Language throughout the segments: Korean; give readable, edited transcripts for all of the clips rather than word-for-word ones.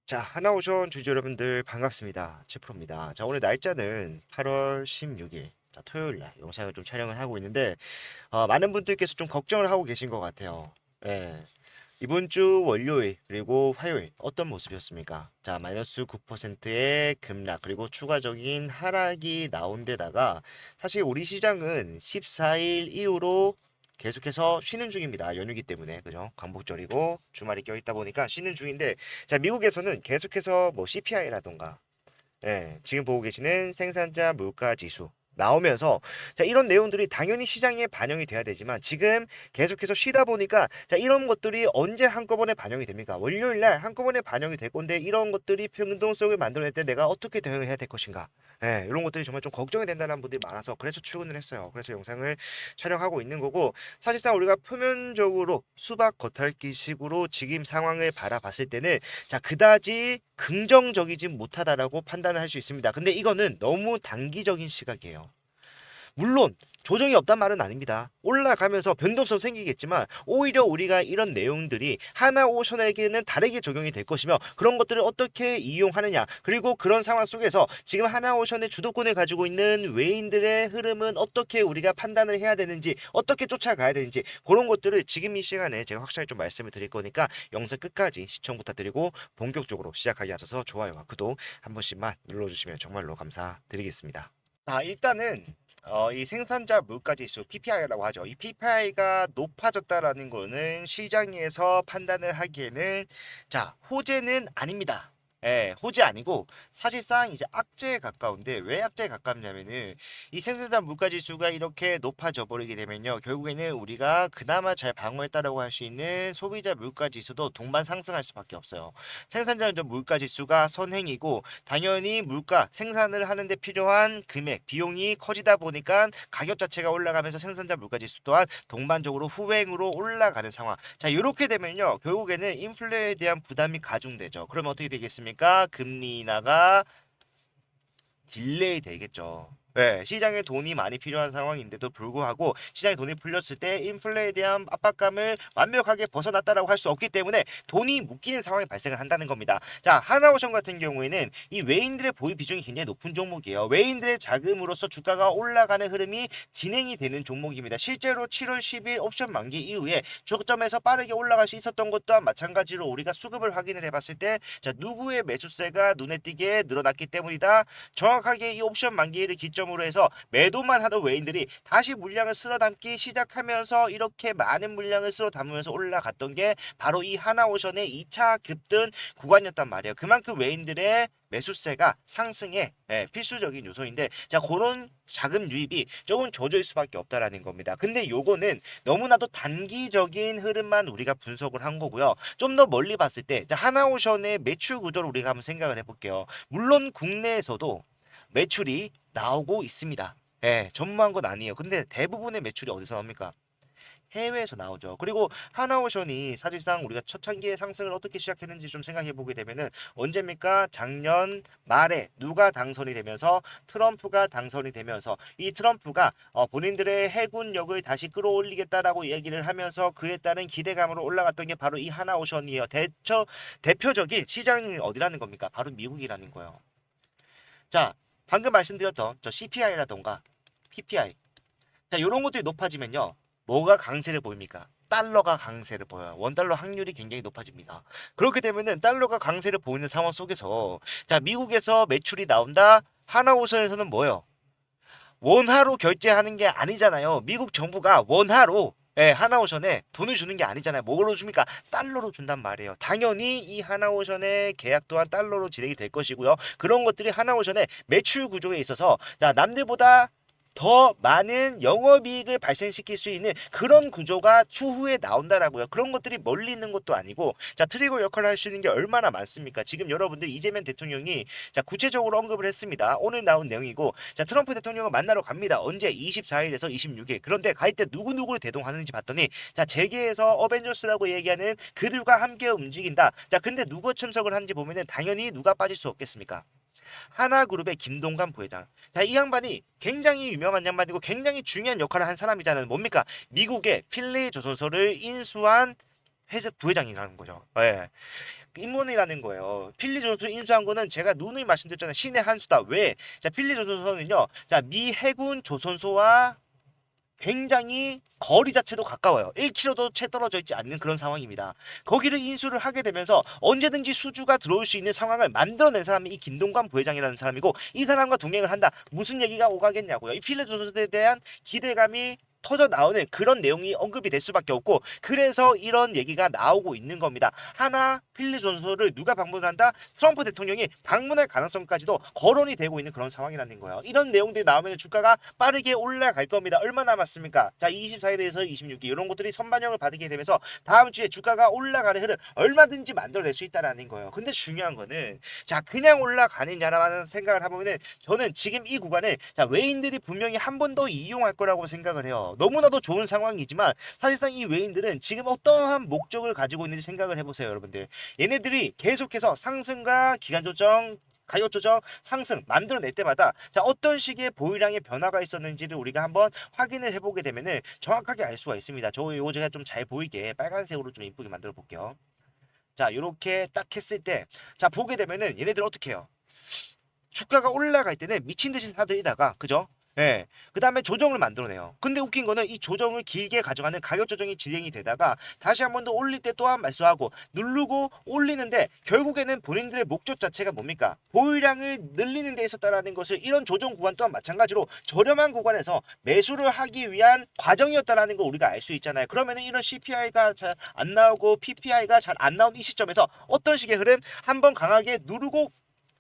자, 하나오션 주주 여러분들 반갑습니다. 최프로입니다. 자, 오늘 날짜는 8월 16일. 자, 토요일 날 영상을 좀 촬영을 하고 있는데 많은 분들께서 좀 걱정을 하고 계신 것 같아요. 예. 이번 주 월요일 그리고 화요일 어떤 모습이었습니까? 자, 마이너스 9%의 급락 그리고 추가적인 하락이 나온 데다가 사실 우리 시장은 14일 이후로 계속해서 쉬는 중입니다. 연휴기 때문에 그죠? 광복절이고 주말이 껴있다 보니까 쉬는 중인데 자, 미국에서는 계속해서 뭐 CPI라던가 지금 보고 계시는 생산자 물가 지수 나오면서 자, 이런 내용들이 당연히 시장에 반영이 돼야 되지만 지금 계속해서 쉬다 보니까 자, 이런 것들이 언제 한꺼번에 반영이 됩니까? 월요일 날 한꺼번에 반영이 될 건데 이런 것들이 변동성을 만들어낼 때 내가 어떻게 대응을 해야 될 것인가? 이런 것들이 정말 좀 걱정이 된다는 분들이 많아서 그래서 출근을 했어요. 그래서 영상을 촬영하고 있는 거고 사실상 우리가 표면적으로 수박 겉핥기식으로 지금 상황을 바라봤을 때는 자, 그다지 긍정적이지 못하다라고 판단을 할 수 있습니다. 근데 이거는 너무 단기적인 시각이에요. 물론 조정이 없단 말은 아닙니다. 올라가면서 변동성 생기겠지만 오히려 우리가 이런 내용들이 하나오션에게는 다르게 적용이 될 것이며 그런 것들을 어떻게 이용하느냐 그리고 그런 상황 속에서 지금 하나오션의 주도권을 가지고 있는 외인들의 흐름은 어떻게 우리가 판단을 해야 되는지 어떻게 쫓아가야 되는지 그런 것들을 지금 이 시간에 제가 확실하게 좀 말씀을 드릴 거니까 영상 끝까지 시청 부탁드리고 본격적으로 시작하기 앞서서 좋아요와 구독 한 번씩만 눌러주시면 정말로 감사드리겠습니다. 자, 일단은 이 생산자 물가지수 PPI라고 하죠. 이 PPI가 높아졌다라는 거는 시장에서 판단을 하기에는 자, 호재는 아닙니다. 호재 아니고 사실상 이제 악재에 가까운데 왜 악재에 가깝냐면은 이 생산자 물가지수가 이렇게 높아져 버리게 되면요. 결국에는 우리가 그나마 잘 방어했다라고 할 수 있는 소비자 물가지수도 동반 상승할 수밖에 없어요. 생산자 물가지수가 선행이고 당연히 물가 생산을 하는데 필요한 금액 비용이 커지다 보니까 가격 자체가 올라가면서 생산자 물가지수 또한 동반적으로 후행으로 올라가는 상황. 자, 이렇게 되면요 결국에는 인플레에 대한 부담이 가중되죠. 그럼 어떻게 되겠습니까? 금리 인하가 딜레이 되겠죠. 네, 시장에 돈이 많이 필요한 상황인데도 불구하고 시장에 돈이 풀렸을 때 인플레에 대한 압박감을 완벽하게 벗어났다라고 할 수 없기 때문에 돈이 묶이는 상황이 발생을 한다는 겁니다. 자, 하나오션 같은 경우에는 이 외인들의 보유 비중이 굉장히 높은 종목이에요. 외인들의 자금으로서 주가가 올라가는 흐름이 진행이 되는 종목입니다. 실제로 7월 10일 옵션 만기 이후에 저점에서 빠르게 올라갈 수 있었던 것 또한 마찬가지로 우리가 수급을 확인을 해봤을 때 자, 누구의 매수세가 눈에 띄게 늘어났기 때문이다. 정확하게 이 옵션 만기를 기점으로 해서 매도만 하던 외인들이 다시 물량을 쓸어 담기 시작하면서 이렇게 많은 물량을 쓸어 담으면서 올라갔던 게 바로 이 하나오션의 2차 급등 구간이었단 말이에요. 그만큼 외인들의 매수세가 상승에 필수적인 요소인데 자 그런 자금 유입이 조금 젖을 수밖에 없다라는 겁니다. 근데 요거는 너무나도 단기적인 흐름만 우리가 분석을 한 거고요. 좀 더 멀리 봤을 때 자 하나오션의 매출 구조를 우리가 한번 생각을 해볼게요. 물론 국내에서도 매출이 나오고 있습니다. 전무한 건 아니에요. 근데 대부분의 매출이 어디서 나옵니까? 해외에서 나오죠. 그리고 하나오션이 사실상 우리가 초창기의 상승을 어떻게 시작했는지 좀 생각해 보게 되면은 언제입니까? 작년 말에 누가 당선이 되면서 트럼프가 당선이 되면서 이 트럼프가 본인들의 해군력을 다시 끌어올리겠다라고 얘기를 하면서 그에 따른 기대감으로 올라갔던 게 바로 이 하나오션이에요. 대표적인 시장이 어디라는 겁니까? 바로 미국이라는 거예요. 자, 방금 말씀드렸던 저 CPI라던가 PPI. 자, 이런 것들이 높아지면요. 뭐가 강세를 보입니까? 달러가 강세를 보여요. 원달러 확률이 굉장히 높아집니다. 그렇게 되면은 달러가 강세를 보이는 상황 속에서 자, 미국에서 매출이 나온다. 하나오션에서는 뭐예요? 원화로 결제하는 게 아니잖아요. 미국 정부가 원화로 하나오션에 돈을 주는 게 아니잖아요. 뭐로 줍니까? 달러로 준단 말이에요. 당연히 이 하나오션의 계약 또한 달러로 진행이 될 것이고요. 그런 것들이 하나오션의 매출 구조에 있어서 자 남들보다 더 많은 영업이익을 발생시킬 수 있는 그런 구조가 추후에 나온다라고요. 그런 것들이 멀리 있는 것도 아니고 자 트리거 역할을 할 수 있는 게 얼마나 많습니까? 지금 여러분들 이재명 대통령이 자 구체적으로 언급을 했습니다. 오늘 나온 내용이고 자 트럼프 대통령을 만나러 갑니다. 언제? 24일에서 26일. 그런데 갈 때 누구누구를 대동하는지 봤더니 자 재계에서 어벤져스라고 얘기하는 그들과 함께 움직인다. 자 근데 누가 참석을 하는지 보면은 당연히 누가 빠질 수 없겠습니까? 하나그룹의 김동관 부회장. 자, 이 양반이 굉장히 유명한 양반이고 굉장히 중요한 역할을 한 사람이잖아요. 뭡니까? 미국의 필리 조선소를 인수한 회사 부회장이라는 거죠. 인문이라는 거예요. 필리 존슨을 인수한 거는 제가 누누이 말씀드렸잖아요. 신의 한 수다. 왜? 자, 필리 존슨은요. 자, 미 해군 조선소와 굉장히 거리 자체도 가까워요. 1km도 채 떨어져 있지 않는 그런 상황입니다. 거기를 인수를 하게 되면서 언제든지 수주가 들어올 수 있는 상황을 만들어낸 사람이 이 김동관 부회장이라는 사람이고, 이 사람과 동행을 한다. 무슨 얘기가 오가겠냐고요. 이 필리 존슨에 대한 기대감이 터져 나오는 그런 내용이 언급이 될 수밖에 없고, 그래서 이런 얘기가 나오고 있는 겁니다. 하나 필리 존슨을 누가 방문을 한다? 트럼프 대통령이 방문할 가능성까지도 거론이 되고 있는 그런 상황이라는 거예요. 이런 내용들이 나오면 주가가 빠르게 올라갈 겁니다. 얼마 남았습니까? 자, 24일에서 26일 이런 것들이 선반영을 받게 되면서 다음 주에 주가가 올라가는 흐름 얼마든지 만들어낼 수 있다는 거예요. 근데 중요한 거는 자, 그냥 올라가느냐라는 생각을 해보면은 저는 지금 이 구간을 자, 외인들이 분명히 한 번 더 이용할 거라고 생각을 해요. 너무나도 좋은 상황이지만 사실상 이 외인들은 지금 어떠한 목적을 가지고 있는지 생각을 해보세요, 여러분들. 얘네들이 계속해서 상승과 기간 조정, 가격 조정, 상승 만들어낼 때마다 자, 어떤 식의 보유량의 변화가 있었는지를 우리가 한번 확인을 해보게 되면은 정확하게 알 수가 있습니다. 이거 제가 좀 잘 보이게 빨간색으로 좀 이쁘게 만들어 볼게요. 자, 이렇게 딱 했을 때 자, 보게 되면은 얘네들 어떻게 해요? 주가가 올라갈 때는 미친 듯이 사들이다가, 그죠? 예. 그 다음에 조정을 만들어내요. 근데 웃긴 거는 이 조정을 길게 가져가는 가격 조정이 진행이 되다가 다시 한 번 더 올릴 때 또한 말소하고 누르고 올리는데, 결국에는 본인들의 목적 자체가 뭡니까? 보유량을 늘리는 데 있었다라는 것을, 이런 조정 구간 또한 마찬가지로 저렴한 구간에서 매수를 하기 위한 과정이었다라는 걸 우리가 알 수 있잖아요. 그러면은 이런 CPI가 잘 안 나오고 PPI가 잘 안 나온 이 시점에서 어떤 식의 흐름? 한번 강하게 누르고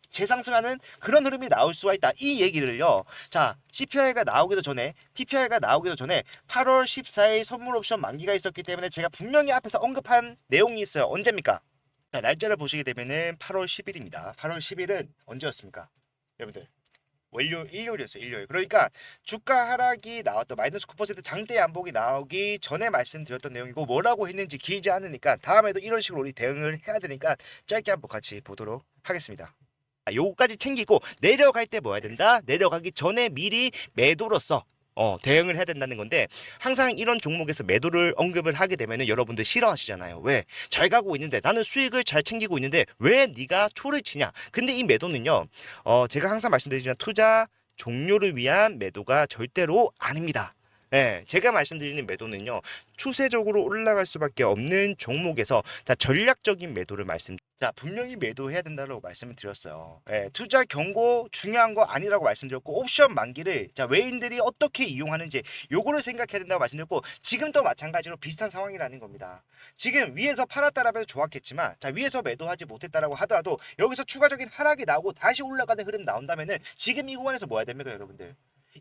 재상승하는 그런 흐름이 나올 수가 있다. 이 얘기를요. 자, CPI가 나오기도 전에, PPI가 나오기도 전에 8월 14일 선물 옵션 만기가 있었기 때문에 제가 분명히 앞에서 언급한 내용이 있어요. 언제입니까? 자, 날짜를 보시게 되면은 8월 10일입니다. 8월 10일은 언제였습니까? 여러분들. 일요일이었어요. 일요일. 그러니까 주가 하락이 나왔던 마이너스 9% 장대 양봉이 나오기 전에 말씀드렸던 내용이고, 뭐라고 했는지 길지 않으니까 다음에도 이런 식으로 우리 대응을 해야 되니까 짧게 한번 같이 보도록 하겠습니다. 요거까지 챙기고 내려갈 때 뭐 해야 된다? 내려가기 전에 미리 매도로서 대응을 해야 된다는 건데, 항상 이런 종목에서 매도를 언급을 하게 되면은 여러분들 싫어하시잖아요. 왜? 잘 가고 있는데, 나는 수익을 잘 챙기고 있는데 왜 네가 초를 치냐? 근데 이 매도는요, 제가 항상 말씀드리지만 투자 종료를 위한 매도가 절대로 아닙니다. 예, 제가 말씀드리는 매도는요, 추세적으로 올라갈 수밖에 없는 종목에서 자, 전략적인 매도를 자, 분명히 매도해야 된다고 말씀을 드렸어요. 예, 투자 경고 중요한 거 아니라고 말씀드렸고, 옵션 만기를 자, 외인들이 어떻게 이용하는지 요거를 생각해야 된다고 말씀드렸고, 지금도 마찬가지로 비슷한 상황이라는 겁니다. 지금 위에서 팔았다라면 좋았겠지만, 자, 위에서 매도하지 못했다라고 하더라도 여기서 추가적인 하락이 나오고 다시 올라가는 흐름 나온다면은 지금 이 구간에서 뭐 해야 됩니까, 여러분들?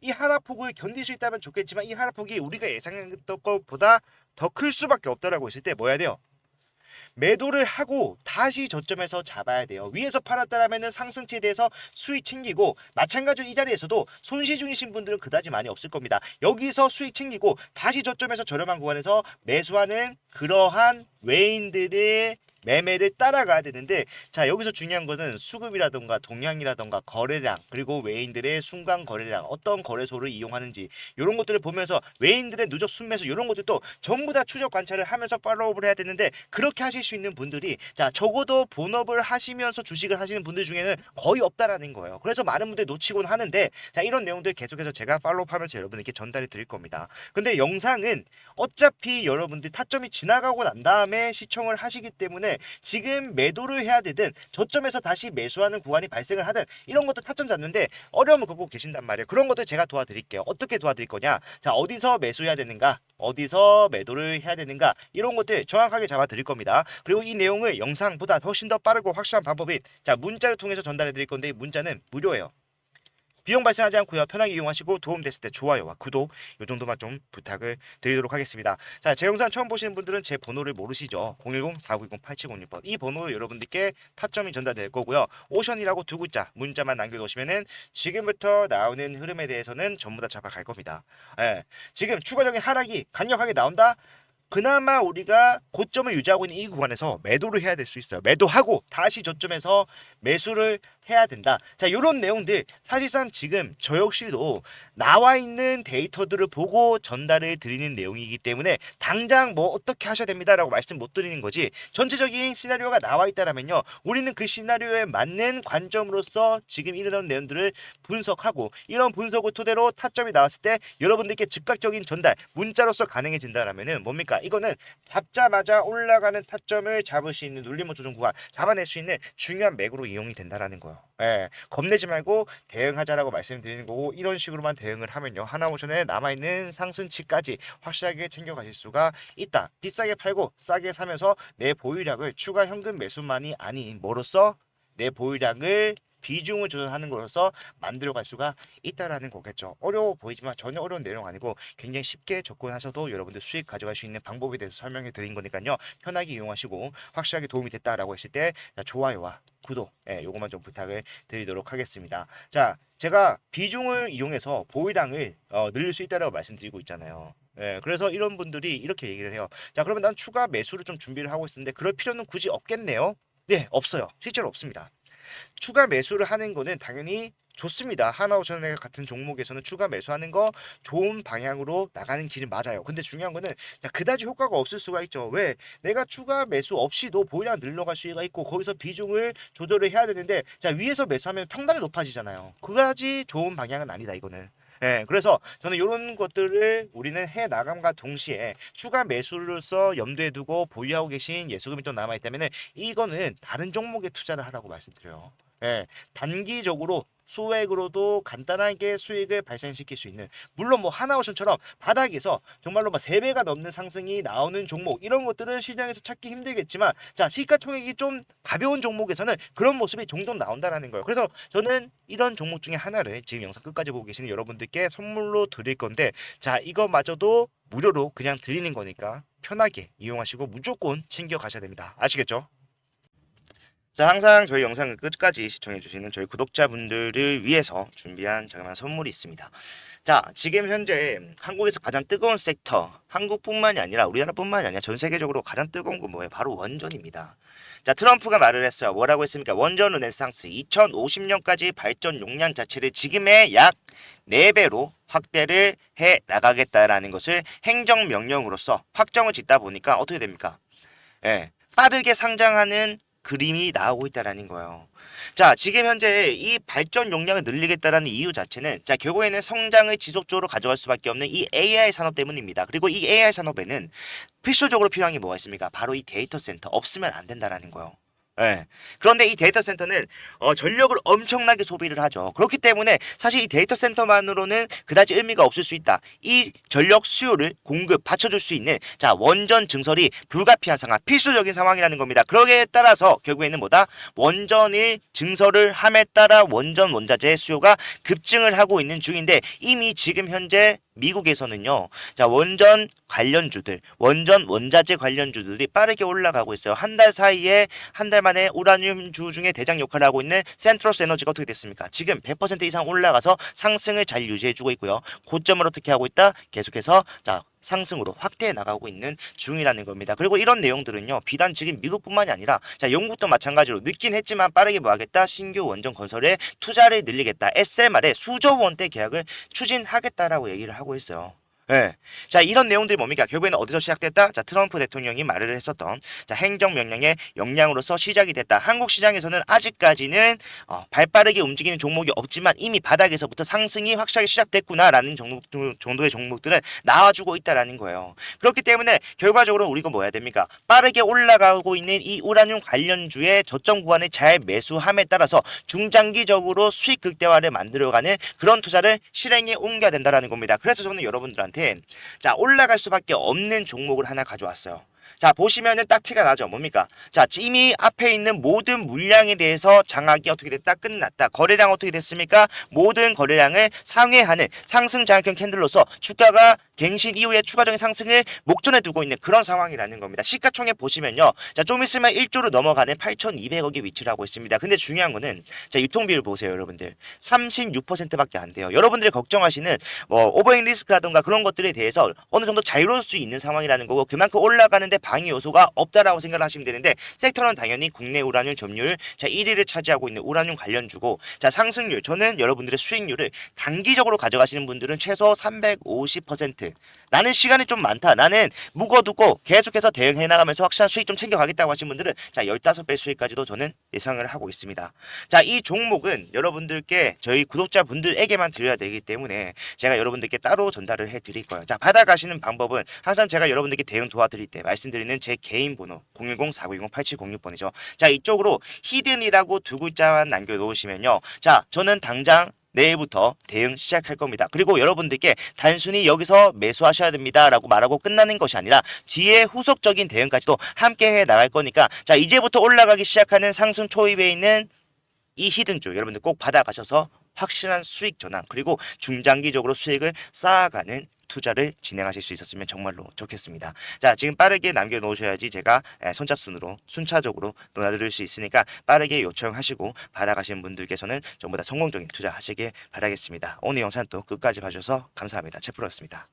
이 하락폭을 견딜 수 있다면 좋겠지만, 이 하락폭이 우리가 예상했던 것보다 더 클 수밖에 없다라고 했을 때 뭐 해야 돼요? 매도를 하고 다시 저점에서 잡아야 돼요. 위에서 팔았다라면은 상승치에 대해서 수익 챙기고, 마찬가지로 이 자리에서도 손실 중이신 분들은 그다지 많이 없을 겁니다. 여기서 수익 챙기고 다시 저점에서 저렴한 구간에서 매수하는 그러한 외인들의 매매를 따라가야 되는데, 자, 여기서 중요한 거는 수급이라던가 동향이라던가 거래량, 그리고 외인들의 순간 거래량, 어떤 거래소를 이용하는지 이런 것들을 보면서 외인들의 누적 순매수 이런 것들도 전부 다 추적 관찰을 하면서 팔로우업을 해야 되는데, 그렇게 하실 수 있는 분들이 자, 적어도 본업을 하시면서 주식을 하시는 분들 중에는 거의 없다라는 거예요. 그래서 많은 분들이 놓치곤 하는데, 자, 이런 내용들 계속해서 제가 팔로우하면서 여러분들께 전달해 드릴 겁니다. 근데 영상은 어차피 여러분들 타점이 지나가고 난 다음에 시청을 하시기 때문에 지금 매도를 해야 되든 저점에서 다시 매수하는 구간이 발생을 하든 이런 것도 타점 잡는데 어려움을 겪고 계신단 말이에요. 그런 것들 제가 도와드릴게요. 어떻게 도와드릴 거냐? 자, 어디서 매수해야 되는가? 어디서 매도를 해야 되는가? 이런 것들 정확하게 잡아 드릴 겁니다. 그리고 이 내용을 영상보다 훨씬 더 빠르고 확실한 방법인 자, 문자를 통해서 전달해 드릴 건데, 이 문자는 무료예요. 비용 발생하지 않고요. 편하게 이용하시고 도움됐을 때 좋아요와 구독 이 정도만 좀 부탁을 드리도록 하겠습니다. 자, 제 영상 처음 보시는 분들은 제 번호를 모르시죠? 010-4920-8706번 이 번호로 여러분들께 타점이 전달될 거고요. 오션이라고 두 글자 문자만 남겨놓으시면은 지금부터 나오는 흐름에 대해서는 전부 다 잡아갈 겁니다. 예, 지금 추가적인 하락이 강력하게 나온다? 그나마 우리가 고점을 유지하고 있는 이 구간에서 매도를 해야 될 수 있어요. 매도하고 다시 저점에서 매수를 해야 된다. 자, 요런 내용들 사실상 지금 저 역시도 나와 있는 데이터들을 보고 전달을 드리는 내용이기 때문에 당장 뭐 어떻게 하셔야 됩니다라고 말씀 못 드리는 거지. 전체적인 시나리오가 나와 있다라면요, 우리는 그 시나리오에 맞는 관점으로서 지금 일어나는 내용들을 분석하고, 이런 분석을 토대로 타점이 나왔을 때 여러분들께 즉각적인 전달 문자로서 가능해진다라면은 뭡니까? 이거는 잡자마자 올라가는 타점을 잡을 수 있는 눌림목 조정 구간 잡아낼 수 있는 중요한 맥으로 이용이 된다라는 거예요. 예, 겁내지 말고 대응하자라고 말씀드리는 거고, 이런 식으로만 대응을 하면요, 하나모션에 남아있는 상승치까지 확실하게 챙겨가실 수가 있다. 비싸게 팔고 싸게 사면서 내 보유량을 추가 현금 매수만이 아닌 뭐로써 내 보유량을 비중을 조절하는 것으로서 만들어갈 수가 있다라는 거겠죠. 어려워 보이지만 전혀 어려운 내용 아니고 굉장히 쉽게 접근하셔도 여러분들 수익 가져갈 수 있는 방법에 대해서 설명해 드린 거니까요, 편하게 이용하시고 확실하게 도움이 됐다라고 했을 때 좋아요와 구독, 요거만 좀 부탁을 드리도록 하겠습니다. 자, 제가 비중을 이용해서 보유량을 늘릴 수 있다라고 말씀드리고 있잖아요. 그래서 이런 분들이 이렇게 얘기를 해요. 자, 그러면 난 추가 매수를 좀 준비를 하고 있었는데 그럴 필요는 굳이 없겠네요. 네, 없어요. 실제로 없습니다. 추가 매수를 하는 거는 당연히 좋습니다. 하나오션 같은 종목에서는 추가 매수하는 거 좋은 방향으로 나가는 길이 맞아요. 근데 중요한 거는 그다지 효과가 없을 수가 있죠. 왜? 내가 추가 매수 없이도 보유량 늘려갈 수가 있고 거기서 비중을 조절을 해야 되는데, 자, 위에서 매수하면 평단이 높아지잖아요. 그다지 좋은 방향은 아니다 이거는. 그래서 저는 이런 것들을 우리는 해 나감과 동시에 추가 매수로서 염두에 두고 보유하고 계신 예수금이 좀 남아 있다면 이거는 다른 종목에 투자를 하라고 말씀드려요. 단기적으로 소액으로도 간단하게 수익을 발생시킬 수 있는, 물론 뭐 하나오션처럼 바닥에서 정말로 막 3배가 넘는 상승이 나오는 종목, 이런 것들은 시장에서 찾기 힘들겠지만, 자, 시가총액이 좀 가벼운 종목에서는 그런 모습이 종종 나온다라는 거예요. 그래서 저는 이런 종목 중에 하나를 지금 영상 끝까지 보고 계시는 여러분들께 선물로 드릴 건데, 자, 이거마저도 무료로 그냥 드리는 거니까 편하게 이용하시고 무조건 챙겨 가셔야 됩니다. 아시겠죠? 자, 항상 저희 영상을 끝까지 시청해주시는 저희 구독자분들을 위해서 준비한 자그마한 선물이 있습니다. 자, 지금 현재 한국에서 가장 뜨거운 섹터, 한국뿐만이 아니라 우리나라뿐만이 아니라 전 세계적으로 가장 뜨거운 건 뭐예요? 바로 원전입니다. 자, 트럼프가 말을 했어요. 뭐라고 했습니까? 원전 르네상스 2050년까지 발전 용량 자체를 지금의 약 4배로 확대를 해 나가겠다라는 것을 행정명령으로서 확정을 짓다 보니까 어떻게 됩니까? 빠르게 상장하는 그림이 나오고 있다라는 거예요. 자, 지금 현재 이 발전 용량을 늘리겠다라는 이유 자체는, 자, 결국에는 성장을 지속적으로 가져갈 수밖에 없는 이 AI 산업 때문입니다. 그리고 이 AI 산업에는 필수적으로 필요한 게 뭐가 있습니까? 바로 이 데이터 센터, 없으면 안 된다라는 거예요. 그런데 이 데이터 센터는 전력을 엄청나게 소비를 하죠. 그렇기 때문에 사실 이 데이터 센터만으로는 그다지 의미가 없을 수 있다. 이 전력 수요를 공급 받쳐줄 수 있는, 자, 원전 증설이 불가피한 상황, 필수적인 상황이라는 겁니다. 그러기에 따라서 결국에는 뭐다? 원전을 증설을 함에 따라 원전 원자재의 수요가 급증을 하고 있는 중인데, 이미 지금 현재 미국에서는요, 자, 원전 관련주들, 원전 원자재 관련주들이 빠르게 올라가고 있어요. 한 달 사이에, 한 달 만에 우라늄주 중에 대장 역할을 하고 있는 센트러스 에너지가 어떻게 됐습니까? 지금 100% 이상 올라가서 상승을 잘 유지해주고 있고요. 고점을 어떻게 하고 있다? 계속해서, 자, 상승으로 확대해 나가고 있는 중이라는 겁니다. 그리고 이런 내용들은요, 비단 지금 미국뿐만이 아니라, 자, 영국도 마찬가지로 늦긴 했지만 빠르게 뭐 하겠다? 신규 원전 건설에 투자를 늘리겠다. SMR에 수조 원대 계약을 추진하겠다라고 얘기를 하고 있어요. 자, 이런 내용들이 뭡니까? 결국에는 어디서 시작됐다? 자, 트럼프 대통령이 말을 했었던, 자, 행정명령의 역량으로서 시작이 됐다. 한국 시장에서는 아직까지는 발빠르게 움직이는 종목이 없지만 이미 바닥에서부터 상승이 확실하게 시작됐구나라는 정도의 종목들은 나와주고 있다라는 거예요. 그렇기 때문에 결과적으로 우리가 뭐 해야 됩니까? 빠르게 올라가고 있는 이 우라늄 관련주의 저점 구간을 잘 매수함에 따라서 중장기적으로 수익 극대화를 만들어가는 그런 투자를 실행에 옮겨야 된다라는 겁니다. 그래서 저는 여러분들한테, 자, 올라갈 수밖에 없는 종목을 하나 가져왔어요. 자, 보시면은 딱 티가 나죠. 뭡니까? 자, 이미 앞에 있는 모든 물량에 대해서 장악이 어떻게 됐다? 끝났다. 거래량 어떻게 됐습니까? 모든 거래량을 상회하는 상승 장악형 캔들로서 주가가 갱신 이후에 추가적인 상승을 목전에 두고 있는 그런 상황이라는 겁니다. 시가총액 보시면요, 자, 좀 있으면 1조로 넘어가는 8,200억에 위치를 하고 있습니다. 근데 중요한 거는, 자, 유통비율 보세요, 여러분들. 36%밖에 안 돼요. 여러분들이 걱정하시는 뭐 오버행 리스크라든가 그런 것들에 대해서 어느 정도 자유로울 수 있는 상황이라는 거고, 그만큼 올라가는데 하는데 방해 요소가 없다라고 생각을 하시면 되는데 섹터는 당연히 국내 우라늄 점유율 자 1위를 차지하고 있는 우라늄 관련주고 자 상승률 저는 여러분들의 수익률을 단기적으로 가져가시는 분들은 최소 350% 나는 시간이 좀 많다. 나는 묵어두고 계속해서 대응해 나가면서 확실한 수익 좀 챙겨가겠다고 하신 분들은 자 15배 수익까지도 저는 예상을 하고 있습니다. 자, 이 종목은 여러분들께 저희 구독자분들에게만 드려야 되기 때문에 제가 여러분들께 따로 전달을 해드릴 거예요. 자, 받아가시는 방법은 항상 제가 여러분들께 대응 도와드릴 때 말씀드리는 제 개인 번호 010-4920-8706번이죠. 자, 이쪽으로 히든이라고 두 글자만 남겨놓으시면요. 자, 저는 당장 내일부터 대응 시작할 겁니다. 그리고 여러분들께 단순히 여기서 매수하셔야 됩니다 라고 말하고 끝나는 것이 아니라 뒤에 후속적인 대응까지도 함께 해 나갈 거니까 자 이제부터 올라가기 시작하는 상승 초입에 있는 이 히든주 여러분들 꼭 받아가셔서 확실한 수익 전환 그리고 중장기적으로 수익을 쌓아가는 투자를 진행하실 수 있었으면 정말로 좋겠습니다. 자, 지금 빠르게 남겨놓으셔야지 제가 선착순으로 순차적으로 논하드릴 수 있으니까 빠르게 요청하시고 받아가시는 분들께서는 전부 다 성공적인 투자 하시길 바라겠습니다. 오늘 영상 또 끝까지 봐주셔서 감사합니다. 채프로였습니다.